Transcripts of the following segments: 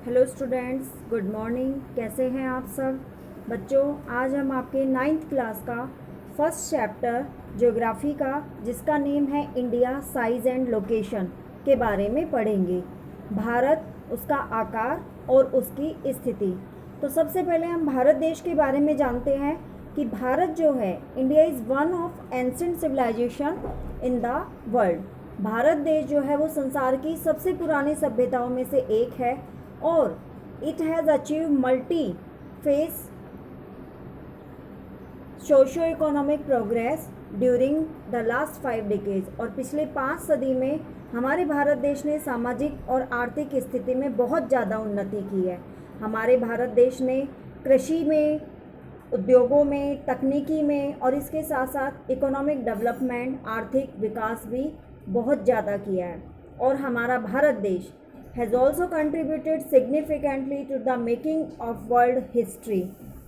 Hello students, good morning. कैसे हैं आप सब बच्चों? आज हम आपके 9th क्लास का फर्स्ट चैप्टर ज्योग्राफी का, जिसका नेम है इंडिया साइज़ एंड लोकेशन, के बारे में पढ़ेंगे। भारत, उसका आकार और उसकी स्थिति। तो सबसे पहले हम भारत देश के बारे में जानते हैं कि भारत जो है, India is one of ancient civilization in the world. भारत देश जो है वो संसार की सबसे पुरानी सभ्यताओं में से एक है और it has achieve multi face socio economic progress during the last 5 decades. और पिछले 5 सदी में हमारे भारत देश ने सामाजिक और आर्थिक स्थिति में बहुत ज़्यादा उन्नति की है। हमारे भारत देश ने कृषि में, उद्योगों में, तकनीकी में और इसके साथ साथ इकोनॉमिक डेवलपमेंट, आर्थिक विकास भी बहुत ज़्यादा किया है। और हमारा भारत देश has also contributed significantly to the making of world history।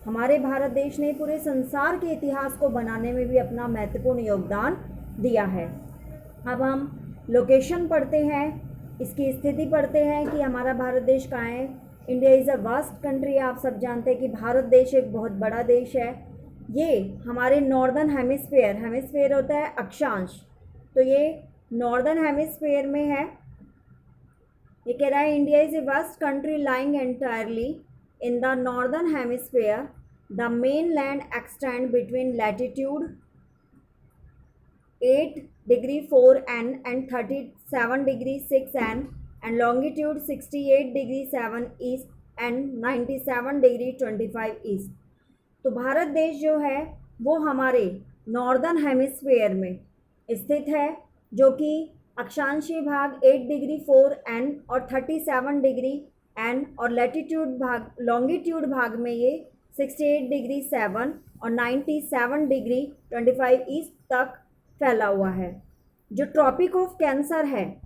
हमारे भारत देश ने पूरे संसार के इतिहास को बनाने में भी अपना महत्वपूर्ण योगदान दिया है। अब हम लोकेशन पढ़ते हैं, इसकी स्थिति पढ़ते हैं कि हमारा भारत देश कहाँ है। India is a vast country. आप सब जानते हैं कि भारत देश एक बहुत बड़ा देश है। ये हमारे नॉर्दर्न हेमिस्फेयर होता है अक्षांश, तो ये नॉर्दर्न हेमिस्फेयर में है। ये कह रहा है India is a vast country lying entirely in the northern hemisphere. The main land extend between latitude 8 degree 4 N and 37 degree 6 N and longitude 68 degree 7 east and 97 degree 25 east. तो भारत देश जो है वो हमारे नॉर्दर्न हेमिस्फेयर में स्थित है, जो कि अक्षांशीय भाग 8 डिग्री 4 N और 37 डिग्री N और लॉन्गिट्यूड भाग में ये 68 डिग्री 7 और 97 डिग्री 25 ईस्ट तक फैला हुआ है। जो ट्रॉपिक ऑफ कैंसर है,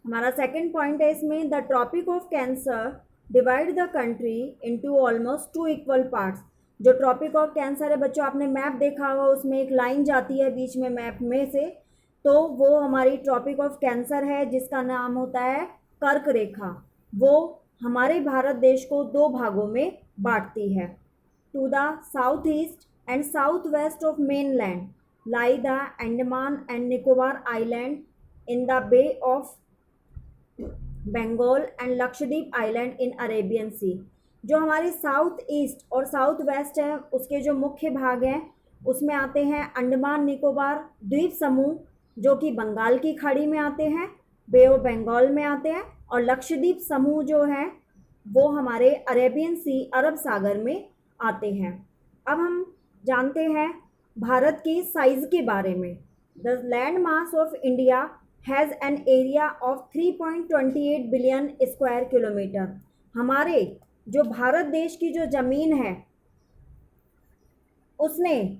हमारा सेकंड पॉइंट है इसमें, the tropic of Cancer divide the country into almost 2 equal parts. जो ट्रॉपिक ऑफ कैंसर है बच्चों, आपने मैप देखा होगा, उसमें एक लाइन जाती है बीच में मैप में से, तो वो हमारी ट्रॉपिक ऑफ कैंसर है, जिसका नाम होता है कर्क रेखा। वो हमारे भारत देश को 2 भागों में बांटती है। To the south east and south west of main land lie the Andaman and Nicobar island in the bay of Bengal and Lakshadweep island in Arabian sea. जो हमारे साउथ ईस्ट और साउथ वेस्ट है, उसके जो मुख्य भाग हैं उसमें आते हैं अंडमान निकोबार द्वीप समूह, जो कि बंगाल की खाड़ी में आते हैं, बे ऑफ बंगाल में आते हैं, और लक्षद्वीप समूह जो है वो हमारे अरेबियन सी, अरब सागर में आते हैं। अब हम जानते हैं भारत की साइज़ के बारे में। The land mass of India has an area of 3.28 billion square kilometre. हमारे जो भारत देश की जो ज़मीन है उसने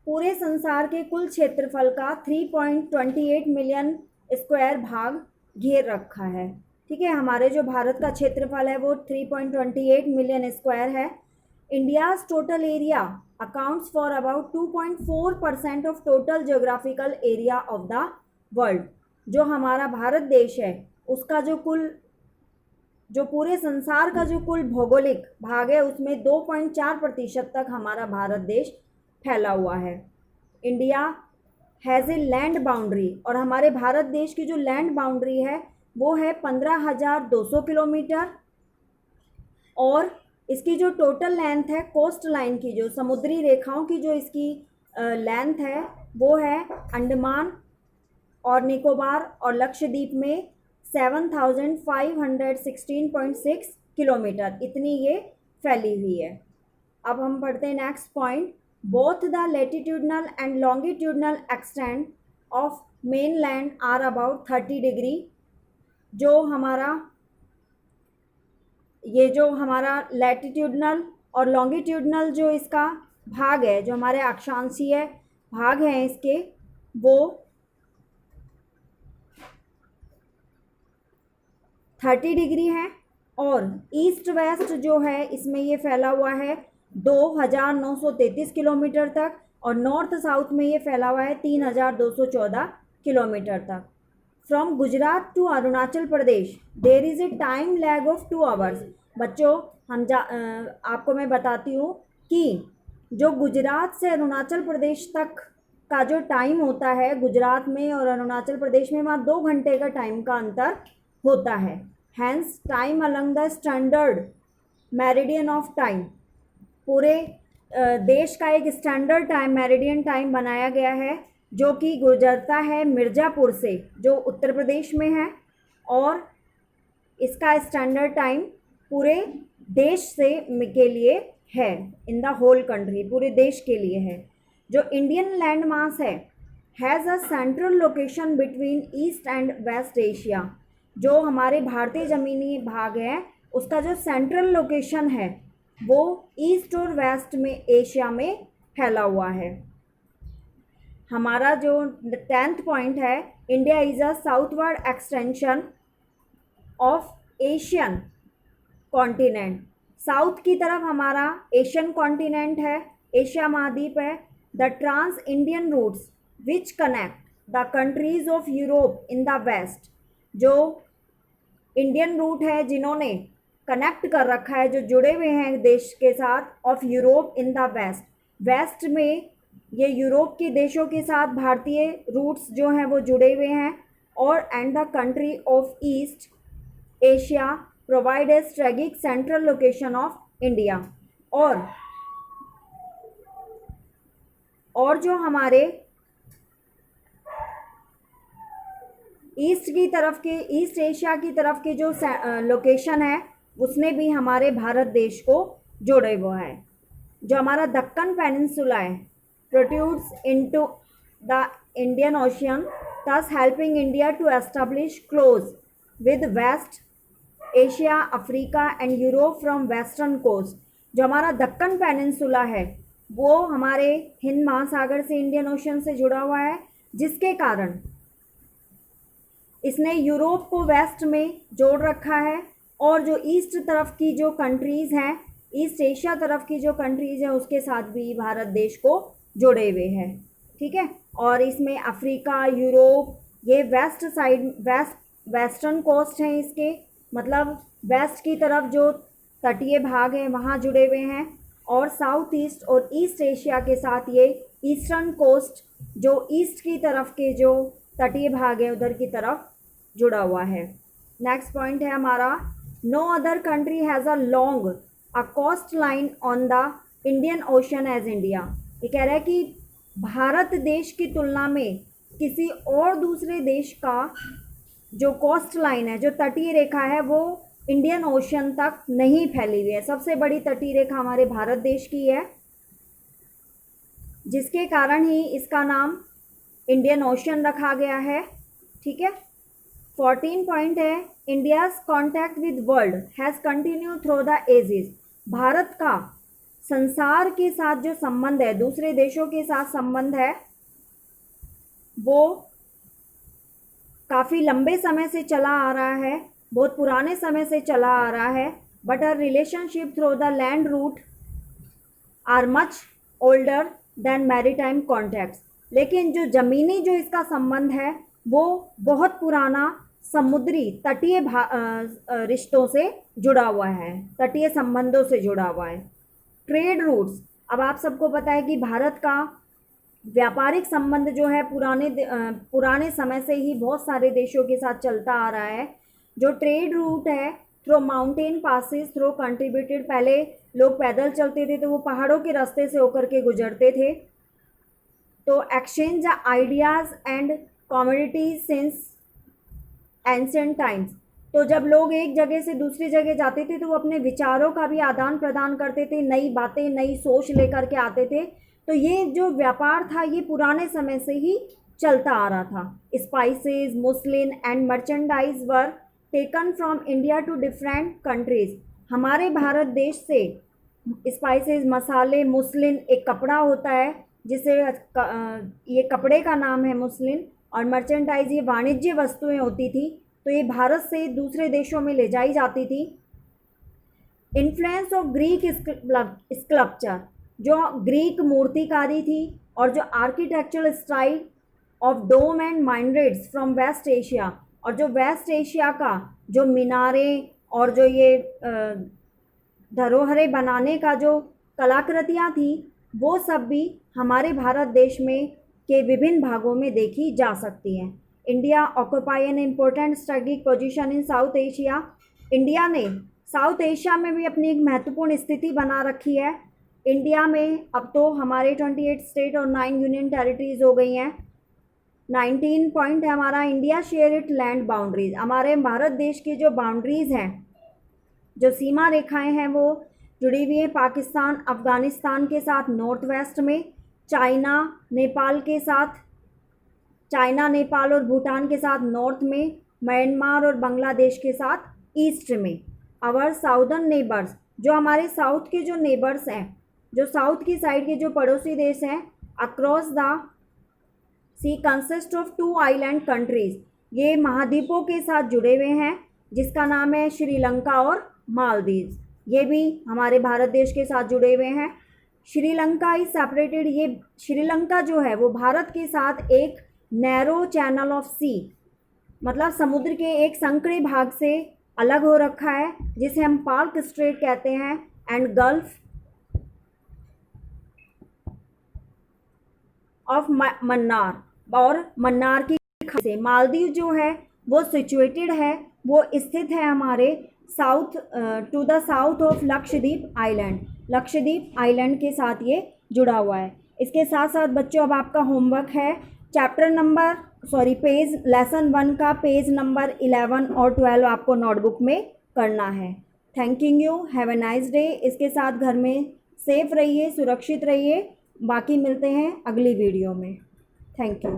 पूरे संसार के कुल क्षेत्रफल का 3.28 मिलियन स्क्वायर भाग घेर रखा है। ठीक है, हमारे जो भारत का क्षेत्रफल है वो 3.28 मिलियन स्क्वायर है। India's total area accounts for about 2.4% of total geographical area of the world. जो हमारा भारत देश है उसका जो पूरे संसार का जो कुल भौगोलिक भाग है उसमें 2.4% तक हमारा भारत देश फैला हुआ है। India has a land boundary, और हमारे भारत देश की जो लैंड बाउंड्री है वो है 15,200 किलोमीटर। और इसकी जो टोटल लेंथ है, कोस्ट लाइन की, जो समुद्री रेखाओं की जो इसकी लेंथ है वो है अंडमान और निकोबार और लक्षद्वीप में 7,516.6 किलोमीटर, इतनी ये फैली हुई है। अब हम पढ़ते हैं next point. Both the latitudinal and longitudinal extent of main land are about 30 degree. जो हमारा लैटिट्यूडनल और लॉन्गिट्यूडनल जो इसका भाग है, जो हमारे अक्षांशीय भाग हैं इसके, वो 30 डिग्री है। और ईस्ट वेस्ट जो है इसमें ये फैला हुआ है 2,933 किलोमीटर तक, और नॉर्थ साउथ में ये फैला हुआ है 3,214 किलोमीटर तक। From Gujarat to Arunachal Pradesh there is a time lag of 2 hours. बच्चों आपको मैं बताती हूँ कि जो गुजरात से अरुणाचल प्रदेश तक का जो टाइम होता है, गुजरात में और अरुणाचल प्रदेश में वहाँ 2 घंटे का टाइम का अंतर होता है। Hence time along the standard meridian of time, पूरे देश का एक स्टैंडर्ड टाइम मेरिडियन टाइम बनाया गया है जो कि गुजरता है मिर्ज़ापुर से, जो उत्तर प्रदेश में है, और इसका स्टैंडर्ड टाइम पूरे देश से के लिए है, इन द होल कंट्री, पूरे देश के लिए है। जो इंडियन लैंड मास है has a central location between east and west Asia. जो हमारे भारतीय ज़मीनी भाग है उसका जो सेंट्रल लोकेशन है वो ईस्ट और वेस्ट में एशिया में फैला हुआ है। हमारा जो 10th पॉइंट है, India is a southward extension of Asian continent. South की तरफ हमारा एशियन कॉन्टिनेंट है, एशिया महाद्वीप है। The trans Indian routes which connect the countries of Europe in the west, जो इंडियन रूट है जिन्होंने कनेक्ट कर रखा है, जो जुड़े हुए हैं देश के साथ, of Europe in the west. West में ये यूरोप के देशों के साथ भारतीय रूट्स जो हैं वो जुड़े हुए हैं, और and the country of East Asia provide a strategic central location of India. और जो हमारे ईस्ट की तरफ के, ईस्ट एशिया की तरफ के जो लोकेशन है उसने भी हमारे भारत देश को जोड़े हुआ है। जो हमारा दक्कन पेनिनसुला है protrudes into the Indian ocean, thus helping India to establish close with West Asia, Africa and Europe from western coast. जो हमारा दक्कन पेनिनसुला है वो हमारे हिंद महासागर से, इंडियन ओशन से जुड़ा हुआ है, जिसके कारण इसने यूरोप को वेस्ट में जोड़ रखा है, और जो ईस्ट तरफ की जो कंट्रीज़ हैं, ईस्ट एशिया तरफ की जो कंट्रीज़ हैं उसके साथ भी भारत देश को जोड़े हुए हैं। ठीक है, और इसमें अफ्रीका, यूरोप, ये वेस्ट साइड, वेस्टर्न कोस्ट हैं इसके, मतलब वेस्ट की तरफ जो तटीय भाग हैं वहाँ जुड़े हुए हैं, और साउथ ईस्ट और ईस्ट एशिया के साथ ये ईस्टर्न कोस्ट, जो ईस्ट की तरफ के जो तटीय भाग है उधर की तरफ जुड़ा हुआ है। नेक्स्ट पॉइंट है हमारा, no other country has a long a coast line on the Indian ocean as India. ये कह रहा है कि भारत देश की तुलना में किसी और दूसरे देश का जो कोस्ट लाइन है, जो तटीय रेखा है, वो इंडियन ओशन तक नहीं फैली हुई है। सबसे बड़ी तटीय रेखा हमारे भारत देश की है, जिसके कारण ही इसका नाम इंडियन ओशन रखा गया है। ठीक है, 14 पॉइंट है, India's contact with world has continue through the ages. भारत का संसार के साथ जो संबंध है, दूसरे देशों के साथ संबंध है, वो काफ़ी लंबे समय से चला आ रहा है, बहुत पुराने समय से चला आ रहा है। But our relationship through the land route are much older than maritime contacts. लेकिन जो ज़मीनी जो इसका संबंध है वो बहुत पुराना समुद्री तटीय रिश्तों से जुड़ा हुआ है, तटीय संबंधों से जुड़ा हुआ है। ट्रेड रूट्स, अब आप सबको पता है कि भारत का व्यापारिक संबंध जो है पुराने समय से ही बहुत सारे देशों के साथ चलता आ रहा है। जो ट्रेड रूट है through mountain passes through contributed, पहले लोग पैदल चलते थे तो वो पहाड़ों के रास्ते से होकर के गुजरते थे। तो exchange ideas and commodities since ancient times, तो जब लोग एक जगह से दूसरी जगह जाते थे तो वो अपने विचारों का भी आदान प्रदान करते थे, नई बातें, नई सोच लेकर के आते थे। तो ये जो व्यापार था ये पुराने समय से ही चलता आ रहा था। Spices, muslin and merchandise were taken from India to different countries. हमारे भारत देश से स्पाइसेस, मसाले, मुस्लिन एक कपड़ा होता है जिसे ये कपड़े का नाम है मुस्लिन, और मर्चेंडाइज ये वाणिज्य वस्तुएं होती थी, तो ये भारत से दूसरे देशों में ले जाई जाती थी। इन्फ्लुएंस ऑफ ग्रीक स्कल्पचर, जो ग्रीक मूर्तिकारी थी और जो architectural style of dome and minarets from West Asia. और जो वेस्ट एशिया का जो मीनारें और जो ये धरोहरें बनाने का जो कलाकृतियाँ थी, वो सब भी हमारे भारत देश में के विभिन्न भागों में देखी जा सकती हैं। India occupy an important strategic position in south Asia. India ने साउथ एशिया में भी अपनी एक महत्वपूर्ण स्थिति बना रखी है। इंडिया में अब तो हमारे 28 स्टेट और 9 यूनियन टेरिटरीज हो गई हैं। 19 पॉइंट है हमारा India share it land boundaries. हमारे भारत देश की जो बाउंड्रीज हैं, जो सीमा रेखाएं हैं, वो जुड़ी हुई है पाकिस्तान अफ़गानिस्तान के साथ नॉर्थ वेस्ट में, चाइना नेपाल के साथ, चाइना नेपाल और भूटान के साथ नॉर्थ में, म्यांमार और बांग्लादेश के साथ ईस्ट में। आवर साउदर्न नेबर्स, जो हमारे साउथ के जो नेबर्स हैं, जो साउथ की साइड के जो पड़ोसी देश हैं, across the sea consist of 2 island countries. ये महाद्वीपों के साथ जुड़े हुए हैं, जिसका नाम है श्रीलंका और मालदीव्स। ये भी हमारे भारत देश के साथ जुड़े हुए हैं। श्रीलंका इज सेपरेटेड, ये श्रीलंका जो है वो भारत के साथ एक नैरो चैनल ऑफ सी, मतलब समुद्र के एक संकरे भाग से अलग हो रखा है, जिसे हम पार्क स्ट्रेट कहते हैं, एंड गल्फ ऑफ मन्नार, और मन्नार की खाड़ी से। मालदीव जो है वो सिचुएटेड है, वो स्थित है हमारे south to the south of Lakshadweep island. Lakshadweep island के साथ ये जुड़ा हुआ है। इसके साथ साथ बच्चों अब आपका होमवर्क है पेज लेसन 1 का पेज नंबर 11 और 12 आपको नोटबुक में करना है। Thanking you, have a nice day. इसके साथ घर में सेफ रहिए, सुरक्षित रहिए। बाकी मिलते हैं अगली वीडियो में। Thank you.